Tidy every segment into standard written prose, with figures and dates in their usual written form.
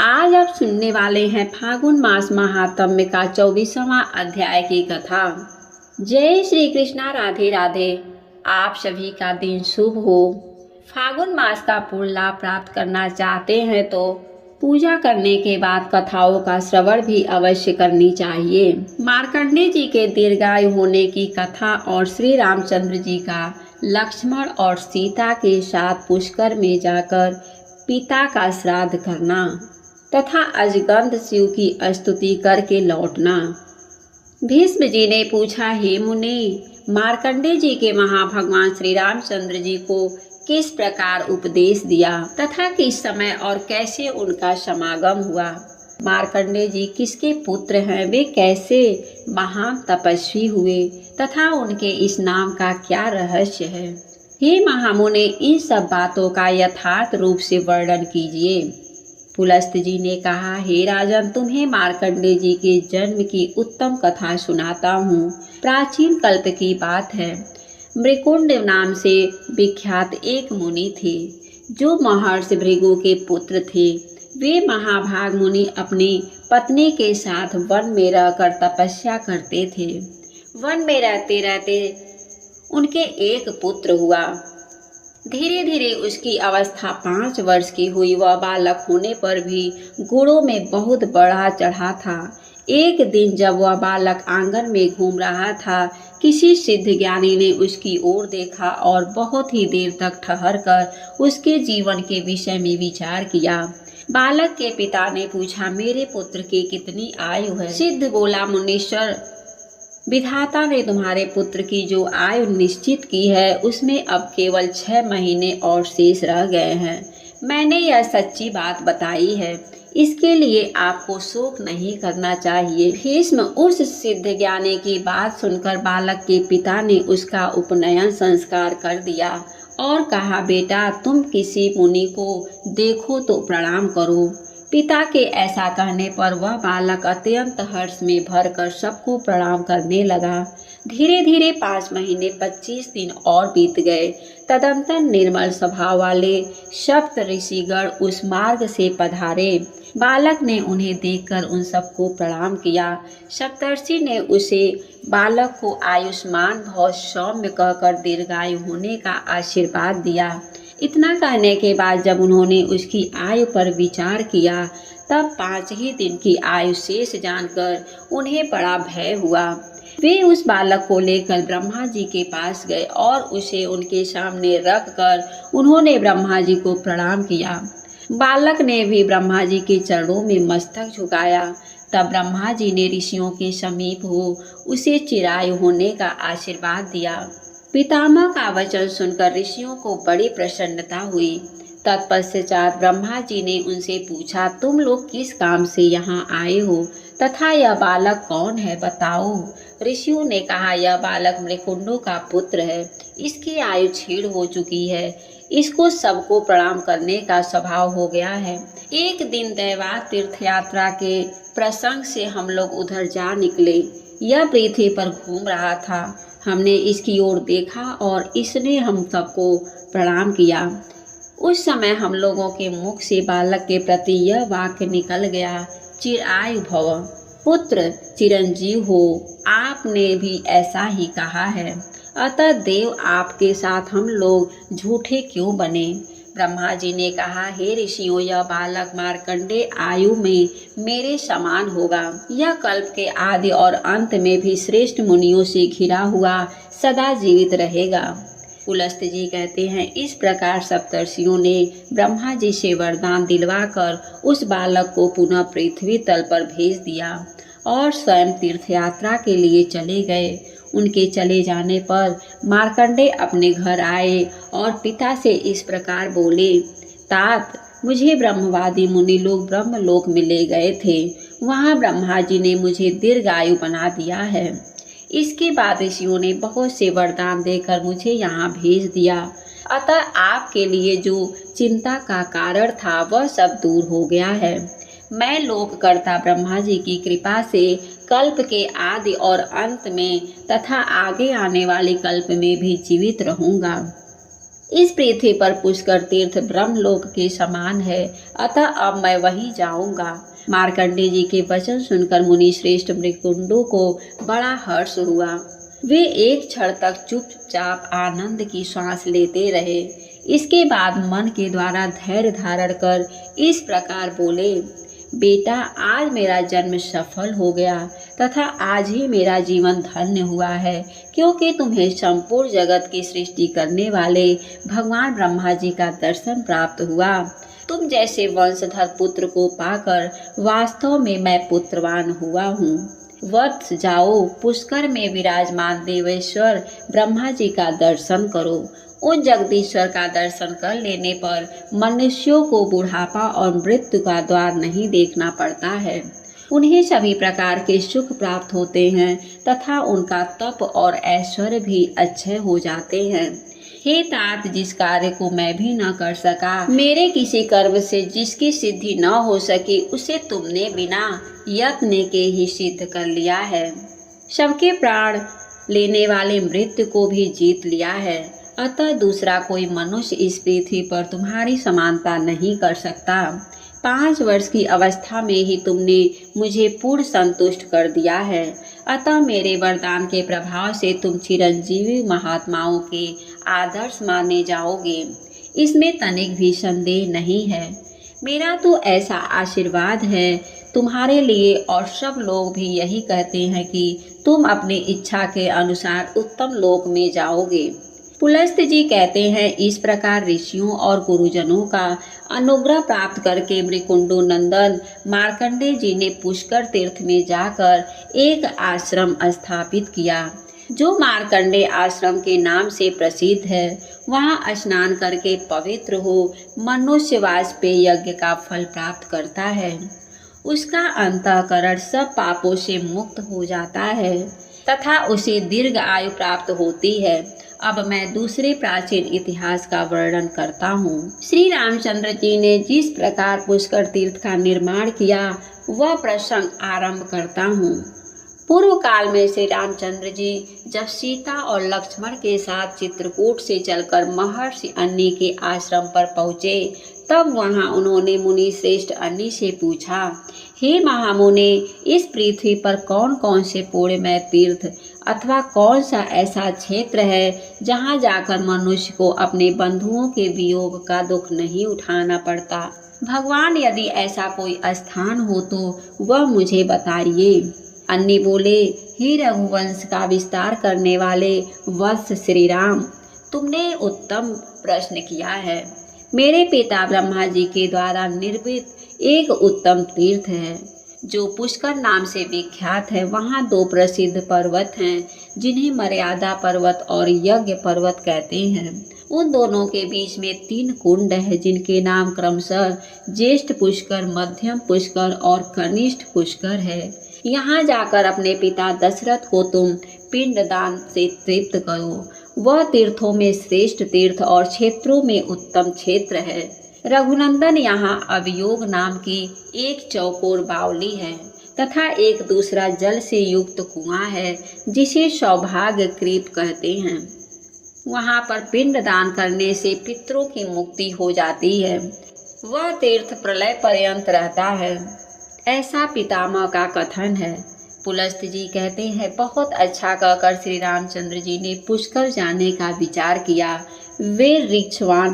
आज आप सुनने वाले हैं फागुन मास महात्म्य का 24वां अध्याय की कथा। जय श्री कृष्णा, राधे राधे। आप सभी का दिन शुभ हो। फागुन मास का पूर्ण लाभ प्राप्त करना चाहते हैं तो पूजा करने के बाद कथाओं का श्रवण भी अवश्य करनी चाहिए। मार्कंडेय जी के दीर्घायु होने की कथा और श्री रामचंद्र जी का लक्ष्मण और सीता के साथ पुष्कर में जाकर पिता का श्राद्ध करना तथा अजगंध शिव की स्तुति करके लौटना। भीष्म जी ने पूछा, हे मुनि, मार्कंडेय जी के महाभगवान श्री रामचंद्र जी को किस प्रकार उपदेश दिया तथा किस समय और कैसे उनका समागम हुआ? मार्कंडेय जी किसके पुत्र हैं? वे कैसे महान तपस्वी हुए तथा उनके इस नाम का क्या रहस्य है? हे महामुने, इन सब बातों का यथार्थ रूप से वर्णन कीजिए। पुलस्त जी ने कहा, हे राजन, तुम्हें मार्कंडेय जी के जन्म की उत्तम कथा सुनाता हूँ। प्राचीन कल्प की बात है। मृकुंड नाम से विख्यात एक मुनि थे जो महर्षि भृगु के पुत्र थे। वे महाभाग मुनि अपनी पत्नी के साथ वन में रहकर तपस्या करते थे। वन में रहते रहते उनके एक पुत्र हुआ। धीरे धीरे उसकी अवस्था 5 वर्ष की हुई। वह बालक होने पर भी गुणों में बहुत बढ़ा चढ़ा था। एक दिन जब वह बालक आंगन में घूम रहा था, किसी सिद्ध ज्ञानी ने उसकी ओर देखा और बहुत ही देर तक ठहर कर उसके जीवन के विषय में विचार किया। बालक के पिता ने पूछा, मेरे पुत्र की कितनी आयु है? सिद्ध बोला, मुनीश्वर, विधाता ने तुम्हारे पुत्र की जो आयु निश्चित की है उसमें अब केवल 6 महीने और शेष रह गए हैं। मैंने यह सच्ची बात बताई है, इसके लिए आपको शोक नहीं करना चाहिए। भीष्म, उस सिद्ध ज्ञानी की बात सुनकर बालक के पिता ने उसका उपनयन संस्कार कर दिया और कहा, बेटा, तुम किसी मुनि को देखो तो प्रणाम करो। पिता के ऐसा कहने पर वह बालक अत्यंत हर्ष में भरकर सबको प्रणाम करने लगा। धीरे धीरे 5 महीने 25 दिन और बीत गए। तदंतर निर्मल स्वभाव वाले सप्त ऋषिगण उस मार्ग से पधारे। बालक ने उन्हें देखकर उन सबको प्रणाम किया। सप्तर्षि ने उसे बालक को आयुष्मान भव सौम्य कहकर दीर्घायु होने का आशीर्वाद दिया। इतना कहने के बाद जब उन्होंने उसकी आयु पर विचार किया तब 5 ही दिन की आयु शेष जानकर उन्हें बड़ा भय हुआ। वे उस बालक को लेकर ब्रह्मा जी के पास गए और उसे उनके सामने रखकर उन्होंने ब्रह्मा जी को प्रणाम किया। बालक ने भी ब्रह्मा जी के चरणों में मस्तक झुकाया। तब ब्रह्मा जी ने ऋषियों के समीप हो उसे चिरायु होने का आशीर्वाद दिया। पितामह का वचन सुनकर ऋषियों को बड़ी प्रसन्नता हुई। तत्पश्चात ब्रह्मा जी ने उनसे पूछा, तुम लोग किस काम से यहाँ आए हो तथा यह बालक कौन है, बताओ। ऋषियों ने कहा, यह बालक मृकुंडों का पुत्र है। इसकी आयु क्षीण हो चुकी है। इसको सबको प्रणाम करने का स्वभाव हो गया है। एक दिन दैवात तीर्थ यात्रा के प्रसंग से हम लोग उधर जा निकले। यह पृथ्वी पर घूम रहा था। हमने इसकी ओर देखा और इसने हम सबको प्रणाम किया। उस समय हम लोगों के मुख से बालक के प्रति यह वाक्य निकल गया, चिरायु भव, पुत्र चिरंजीव हो। आपने भी ऐसा ही कहा है, अतः देव आपके साथ हम लोग झूठे क्यों बने? ब्रह्मा जी ने कहा, हे ऋषियों, यह बालक मार्कंडेय आयु में मेरे समान होगा। यह कल्प के आदि और अंत में भी श्रेष्ठ मुनियों से घिरा हुआ सदा जीवित रहेगा। पुलस्त जी कहते हैं, इस प्रकार सप्तर्षियों ने ब्रह्मा जी से वरदान दिलवाकर उस बालक को पुनः पृथ्वी तल पर भेज दिया और स्वयं तीर्थ यात्रा के लिए चले गए। उनके चले जाने पर मार्कंडेय अपने घर आए और पिता से इस प्रकार बोले, तात, मुझे ब्रह्मवादी मुनि लोग ब्रह्मलोक में ले गए थे। वहाँ ब्रह्मा जी ने मुझे दीर्घायु बना दिया है। इसके बाद ऋषियों ने बहुत से वरदान देकर मुझे यहाँ भेज दिया। अतः आपके लिए जो चिंता का कारण था वह सब दूर हो गया है। मैं लोककर्ता ब्रह्मा जी की कृपा से कल्प के आदि और अंत में तथा आगे आने वाले कल्प में भी जीवित रहूंगा। इस पृथ्वी पर पुष्कर तीर्थ ब्रह्मलोक के समान है, अतः अब मैं वहीं जाऊंगा। मार्कंडेय जी के वचन सुनकर मुनि श्रेष्ठ मृकुंडू को बड़ा हर्ष हुआ। वे एक क्षण तक चुपचाप आनंद की श्वास लेते रहे। इसके बाद मन के द्वारा धैर्य धारण कर इस प्रकार बोले, बेटा, आज मेरा जन्म सफल हो गया तथा आज ही मेरा जीवन धन्य हुआ है, क्योंकि तुम्हें संपूर्ण जगत की सृष्टि करने वाले भगवान ब्रह्मा जी का दर्शन प्राप्त हुआ। तुम जैसे वंशधर पुत्र को पाकर वास्तव में मैं पुत्रवान हुआ हूँ। वत्स, जाओ, पुष्कर में विराजमान देवेश्वर ब्रह्मा जी का दर्शन करो। उन जगदीश्वर का दर्शन कर लेने पर मनुष्यों को बुढ़ापा और मृत्यु का द्वार नहीं देखना पड़ता है। उन्हें सभी प्रकार के सुख प्राप्त होते हैं तथा उनका तप और ऐश्वर्य भी अच्छे हो जाते हैं। हे तात, जिस कार्य को मैं भी न कर सका, मेरे किसी कर्म से जिसकी सिद्धि न हो सकी, उसे तुमने बिना यत्न के ही सिद्ध कर लिया है। सबके प्राण लेने वाले मृत्यु को भी जीत लिया है, अतः दूसरा कोई मनुष्य इस पृथ्वी पर तुम्हारी समानता नहीं कर सकता। 5 वर्ष की अवस्था में ही तुमने मुझे पूर्ण संतुष्ट कर दिया है, अतः मेरे वरदान के प्रभाव से तुम चिरंजीवी महात्माओं के आदर्श माने जाओगे, इसमें तनिक भी संदेह नहीं है। मेरा तो ऐसा आशीर्वाद है तुम्हारे लिए, और सब लोग भी यही कहते हैं कि तुम अपनी इच्छा के अनुसार उत्तम लोक में जाओगे। पुलस्त जी कहते हैं, इस प्रकार ऋषियों और गुरुजनों का अनुग्रह प्राप्त करके मृकुंडू नंदन मार्कंडेय जी ने पुष्कर तीर्थ में जाकर एक आश्रम स्थापित किया, जो मार्कंडेय आश्रम के नाम से प्रसिद्ध है। वहाँ स्नान करके पवित्र हो मनुष्य वाजपेय यज्ञ का फल प्राप्त करता है। उसका अंतःकरण सब पापों से मुक्त हो जाता है तथा उसे दीर्घ आयु प्राप्त होती है। अब मैं दूसरे प्राचीन इतिहास का वर्णन करता हूँ। श्री रामचंद्र जी ने जिस प्रकार पुष्कर तीर्थ का निर्माण किया, वह प्रसंग आरंभ करता हूँ। पूर्व काल में श्री रामचंद्र जी जब सीता और लक्ष्मण के साथ चित्रकूट से चलकर महर्षि अन्नी के आश्रम पर पहुँचे, तब वहाँ उन्होंने मुनि श्रेष्ठ अन्नी से पूछा, हे महामुने, इस पृथ्वी पर कौन कौन से पुण्यमय तीर्थ अथवा कौन सा ऐसा क्षेत्र है जहाँ जाकर मनुष्य को अपने बंधुओं के वियोग का दुख नहीं उठाना पड़ता? भगवान, यदि ऐसा कोई स्थान हो तो वह मुझे बताइए। अन्नी बोले, हे रघुवंश का विस्तार करने वाले वत्स श्री राम, तुमने उत्तम प्रश्न किया है। मेरे पिता ब्रह्मा जी के द्वारा निर्मित एक उत्तम तीर्थ है जो पुष्कर नाम से विख्यात है। वहाँ 2 प्रसिद्ध पर्वत हैं, जिन्हें मर्यादा पर्वत और यज्ञ पर्वत कहते हैं। उन दोनों के बीच में 3 कुंड है, जिनके नाम क्रमशः ज्येष्ठ पुष्कर, मध्यम पुष्कर और कनिष्ठ पुष्कर है। यहाँ जाकर अपने पिता दशरथ को तुम पिंडदान से तृप्त करो। वह तीर्थों में श्रेष्ठ तीर्थ और क्षेत्रों में उत्तम क्षेत्र है। रघुनंदन, यहाँ अवयोग नाम की एक चौकोर बावली है तथा एक दूसरा जल से युक्त कुआं है, जिसे सौभाग्य क्रीप कहते हैं। वहाँ पर पिंड दान करने से पितरों की मुक्ति हो जाती है। वह तीर्थ प्रलय पर्यंत रहता है, ऐसा पितामह का कथन है। पुलस्त जी कहते हैं, बहुत अच्छा कहकर श्री रामचंद्र जी ने पुष्कर जाने का विचार किया। वे ऋक्षवान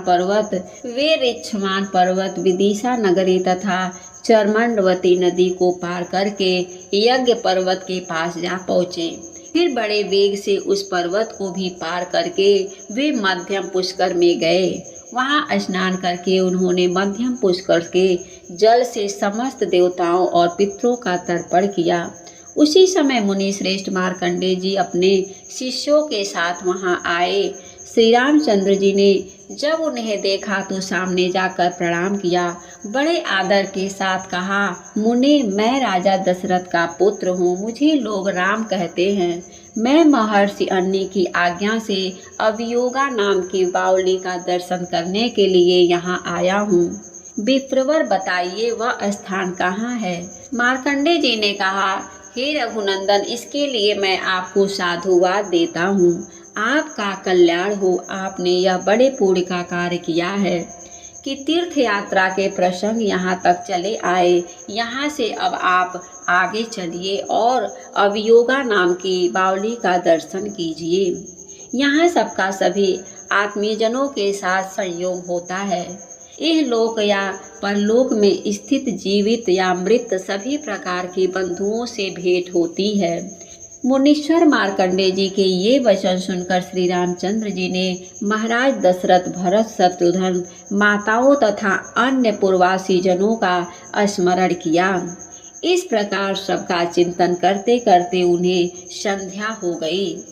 पर्वत विदिशा नगरी तथा चरमंडवती नदी को पार करके यज्ञ पर्वत के पास जा पहुँचे। फिर बड़े वेग से उस पर्वत को भी पार करके वे मध्यम पुष्कर में गए। वहाँ स्नान करके उन्होंने मध्यम पुष्कर के जल से समस्त देवताओं और पितरों का तर्पण किया। उसी समय मुनि श्रेष्ठ मार्कंडेय जी अपने शिष्यों के साथ वहाँ आए। श्री रामचंद्र जी ने जब उन्हें देखा तो सामने जाकर प्रणाम किया। बड़े आदर के साथ कहा, मुनि, मैं राजा दशरथ का पुत्र हूँ। मुझे लोग राम कहते हैं। मैं महर्षि अन्नी की आज्ञा से अवयोगा नाम की बावली का दर्शन करने के लिए यहाँ आया हूँ। विप्रवर, बताइए वह स्थान कहाँ है? मार्कंडेय जी ने कहा, हे रघुनंदन, इसके लिए मैं आपको साधुवाद देता हूँ। आपका कल्याण हो। आपने यह बड़े पुण्य का कार्य किया है कि तीर्थ यात्रा के प्रसंग यहाँ तक चले आए। यहाँ से अब आप आगे चलिए और अवयोगा नाम की बावली का दर्शन कीजिए। यहाँ सबका सभी आत्मीयजनों के साथ संयोग होता है। इह लोक या परलोक में स्थित जीवित या मृत सभी प्रकार के बंधुओं से भेंट होती है। मुनीश्वर मार्कंडेय जी के ये वचन सुनकर श्री रामचंद्र जी ने महाराज दशरथ, भरत, शत्रुघ्न, माताओं तथा अन्य पूर्वासी जनों का स्मरण किया। इस प्रकार सबका चिंतन करते करते उन्हें संध्या हो गई।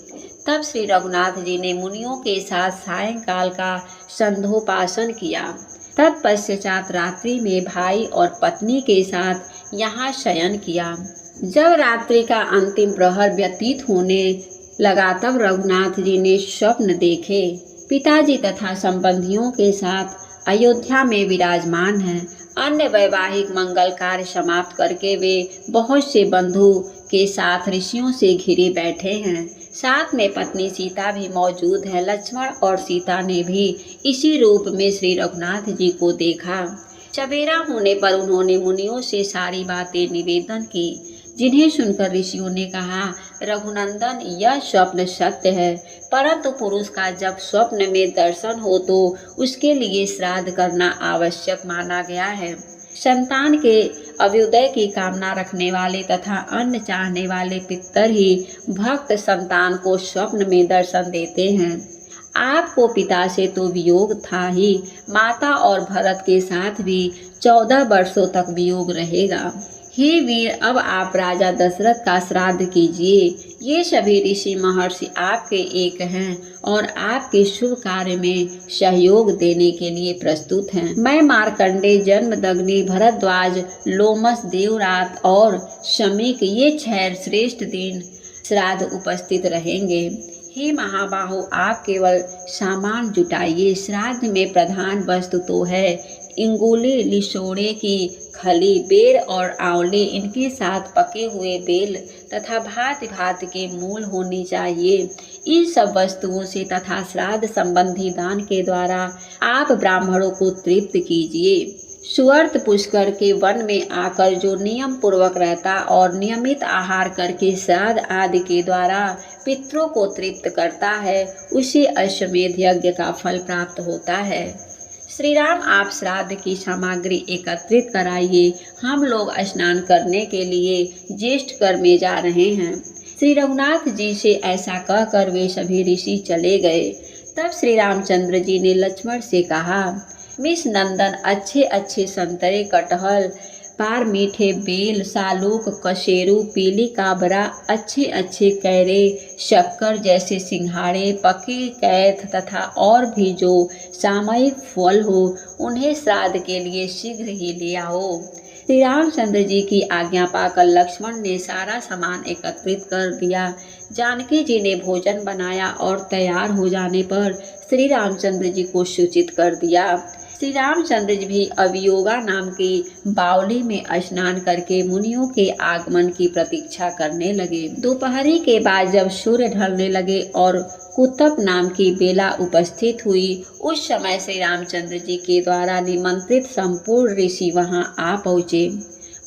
तब श्री रघुनाथ जी ने मुनियों के साथ सायंकाल का संध्योपासन किया। तत्पश्चात रात्रि में भाई और पत्नी के साथ यहाँ शयन किया। जब रात्रि का अंतिम प्रहर व्यतीत होने लगा तब रघुनाथ जी ने स्वप्न देखे। पिताजी तथा संबंधियों के साथ अयोध्या में विराजमान हैं। अन्य वैवाहिक मंगल कार्य समाप्त करके वे बहुत से बंधु के साथ ऋषियों से घिरे बैठे हैं। साथ में पत्नी सीता भी मौजूद है। लक्ष्मण और सीता ने भी इसी रूप में श्री रघुनाथ जी को देखा। सवेरा होने पर उन्होंने मुनियों से सारी बातें निवेदन की, जिन्हें सुनकर ऋषियों ने कहा, रघुनंदन, यह स्वप्न सत्य है, परंतु पुरुष का जब स्वप्न में दर्शन हो तो उसके लिए श्राद्ध करना आवश्यक माना गया है। संतान के अभ्युदय की कामना रखने वाले तथा अन्न चाहने वाले पितर ही भक्त संतान को स्वप्न में दर्शन देते हैं। आपको पिता से तो वियोग था ही, माता और भरत के साथ भी 14 वर्षों तक वियोग रहेगा। हे वीर, अब आप राजा दशरथ का श्राद्ध कीजिए। ये सभी ऋषि महर्षि आपके एक हैं और आपके शुभ कार्य में सहयोग देने के लिए प्रस्तुत हैं। मैं मार्कंडेय, जन्मदग्नि, भरद्वाज, लोमस, देवरात और शमीक ये 6 श्रेष्ठ दिन श्राद्ध उपस्थित रहेंगे। हे महाबाहो, आप केवल सामान जुटाइए। श्राद्ध में प्रधान वस्तु तो है इंगुली, लिसोड़े की खली, बेर और आंवले, इनके साथ पके हुए बेल तथा भांति भांति के मूल होनी चाहिए। इन सब वस्तुओं से तथा श्राद्ध संबंधी दान के द्वारा आप ब्राह्मणों को तृप्त कीजिए। सुअर्त पुष्कर के वन में आकर जो नियम पूर्वक रहता और नियमित आहार करके श्राद्ध आदि के द्वारा पितरों को तृप्त करता है, उसे अश्वमेध यज्ञ का फल प्राप्त होता है। श्री राम, आप श्राद्ध की सामग्री एकत्रित कराइए। हम लोग स्नान करने के लिए ज्येष्ठ कर में जा रहे हैं। श्री रघुनाथ जी से ऐसा कहकर वे सभी ऋषि चले गए। तब श्री रामचंद्र जी ने लक्ष्मण से कहा, मिस नंदन, अच्छे अच्छे संतरे, कटहल, पार मीठे बेल, सालूक, कशेरू, पीली काबरा, अच्छे अच्छे कैरे, शक्कर जैसे सिंघाड़े, पके कैथ तथा और भी जो सामयिक फल हो, उन्हें श्राद्ध के लिए शीघ्र ही ले आओ। श्री रामचंद्र जी की आज्ञा पाकर लक्ष्मण ने सारा सामान एकत्रित कर दिया। जानकी जी ने भोजन बनाया और तैयार हो जाने पर श्री रामचंद्र जी को सूचित कर दिया। श्री रामचंद्र जी भी अवयोगा नाम की बावली में स्नान करके मुनियों के आगमन की प्रतीक्षा करने लगे। दोपहरी के बाद जब सूर्य ढलने लगे और कुतप नाम की बेला उपस्थित हुई, उस समय श्री रामचंद्र जी के द्वारा निमंत्रित संपूर्ण ऋषि वहां आ पहुँचे।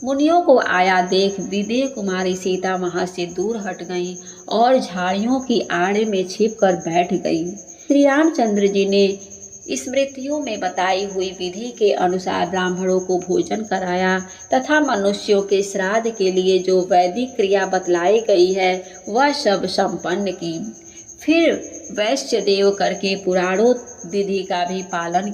मुनियों को आया देख विदेह कुमारी सीता वहां से दूर हट गईं और झाड़ियों की आड़ में छिपकर बैठ गईं। श्री रामचंद्र जी ने स्मृतियों में बताई हुई विधि के अनुसार ब्राह्मणों को भोजन कराया तथा मनुष्यों के श्राद्ध के लिए जो वैदिक क्रिया बतलाई गई है वह सब संपन्न की। फिर वैश्य देव करके पुराणोक्त विधि का भी पालन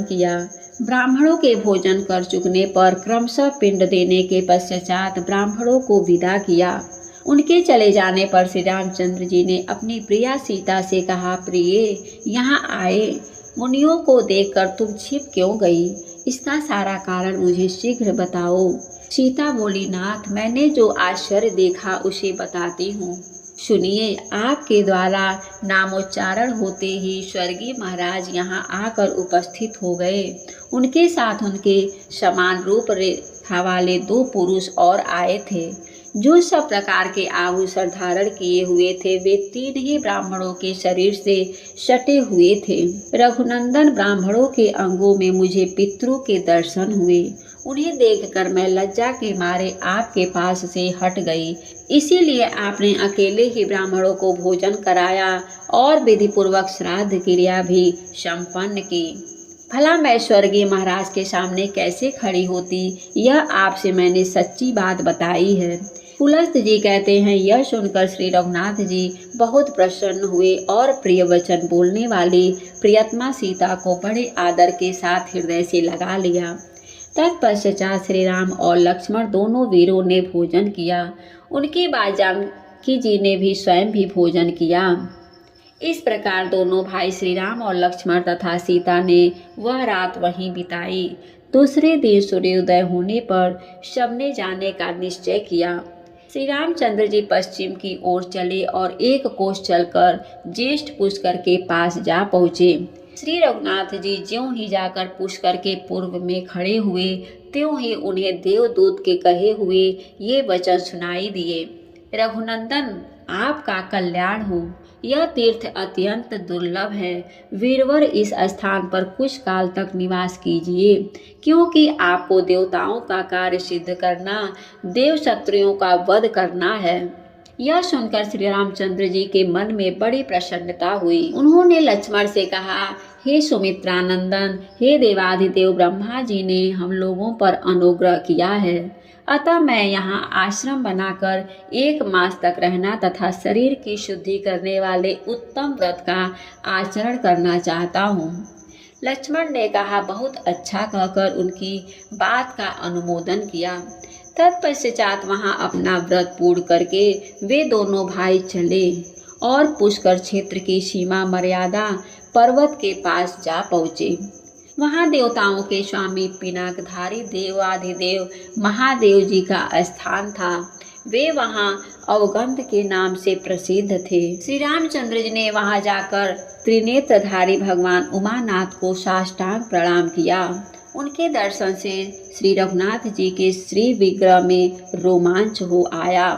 किया। ब्राह्मणों के भोजन कर चुकने पर क्रमशः पिंड देने के पश्चात ब्राह्मणों को विदा किया। उनके चले जाने पर श्री रामचंद्र जी ने अपनी प्रिया सीता से कहा, प्रिय, यहाँ आए। मुनियों को देखकर तुम छिप क्यों गई? इसका सारा कारण मुझे शीघ्र बताओ। सीता बोली, नाथ, मैंने जो आश्चर्य देखा उसे बताती हूँ। सुनिए, आपके द्वारा नामोच्चारण होते ही स्वर्गीय महाराज यहाँ आकर उपस्थित हो गए। उनके साथ उनके समान रूप रेखा वाले 2 पुरुष और आए थे, जो सब प्रकार के आभूषण धारण किए हुए थे। वे 3 ही ब्राह्मणों के शरीर से सटे हुए थे। रघुनंदन, ब्राह्मणों के अंगों में मुझे पितरों के दर्शन हुए। उन्हें देखकर मैं लज्जा के मारे आपके पास से हट गई। इसीलिए आपने अकेले ही ब्राह्मणों को भोजन कराया और विधि पूर्वक श्राद्ध क्रिया भी संपन्न की। भला मैं स्वर्गीय महाराज के सामने कैसे खड़ी होती, यह आपसे मैंने सच्ची बात बताई है। पुलस्त जी कहते हैं, यह सुनकर श्री रघुनाथ जी बहुत प्रसन्न हुए और प्रिय वचन बोलने वाली प्रियतमा सीता को बड़े आदर के साथ हृदय से लगा लिया। तत्पश्चात श्री राम और लक्ष्मण दोनों वीरों ने भोजन किया। उनके बाद जानकी जी ने भी स्वयं भी भोजन किया। इस प्रकार दोनों भाई श्री राम और लक्ष्मण तथा सीता ने वह रात वहीं बिताई। दूसरे दिन सूर्योदय होने पर सबने जाने का निश्चय किया। श्री रामचंद्र जी पश्चिम की ओर चले और 1 कोस चलकर ज्येष्ठ पुष्कर के पास जा पहुँचे। श्री रघुनाथ जी ज्यों ही जाकर पुष्कर के पूर्व में खड़े हुए, त्यों ही उन्हें देवदूत के कहे हुए ये वचन सुनाई दिए। रघुनंदन, आपका कल्याण हो। यह तीर्थ अत्यंत दुर्लभ है। वीरवर, इस स्थान पर कुछ काल तक निवास कीजिए, क्योंकि आपको देवताओं का कार्य सिद्ध करना, देव शत्रुओं का वध करना है। यह सुनकर श्री रामचंद्र जी के मन में बड़ी प्रसन्नता हुई। उन्होंने लक्ष्मण से कहा, हे सुमित्रानंदन, हे देवाधिदेव ब्रह्मा जी ने हम लोगों पर अनुग्रह किया है, अतः मैं यहाँ आश्रम बनाकर 1 मास तक रहना तथा शरीर की शुद्धि करने वाले उत्तम व्रत का आचरण करना चाहता हूँ। लक्ष्मण ने कहा, बहुत अच्छा कहकर उनकी बात का अनुमोदन किया। तत्पश्चात वहाँ अपना व्रत पूर्ण करके वे दोनों भाई चले और पुष्कर क्षेत्र की सीमा मर्यादा पर्वत के पास जा पहुँचे। वहाँ देवताओं के स्वामी पिनाकधारी देवाधिदेव महादेव जी का स्थान था। वे वहाँ अवगंध के नाम से प्रसिद्ध थे। श्री रामचंद्र जी ने वहाँ जाकर त्रिनेत्रधारी भगवान उमानाथ को साष्टांग प्रणाम किया। उनके दर्शन से श्री रघुनाथ जी के श्री विग्रह में रोमांच हो आया।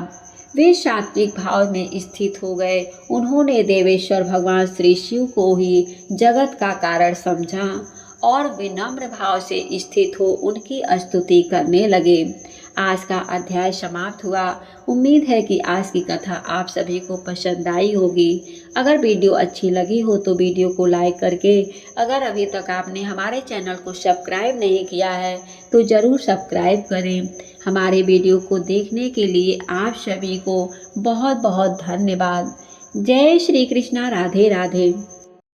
वे सात्विक भाव में स्थित हो गए। उन्होंने देवेश्वर भगवान श्री शिव को ही जगत का कारण समझा और विनम्र भाव से स्थित हो उनकी स्तुति करने लगे। आज का अध्याय समाप्त हुआ। उम्मीद है कि आज की कथा आप सभी को पसंद आई होगी। अगर वीडियो अच्छी लगी हो तो वीडियो को लाइक करके, अगर अभी तक आपने हमारे चैनल को सब्सक्राइब नहीं किया है तो ज़रूर सब्सक्राइब करें। हमारे वीडियो को देखने के लिए आप सभी को बहुत बहुत धन्यवाद। जय श्री कृष्णा। राधे राधे।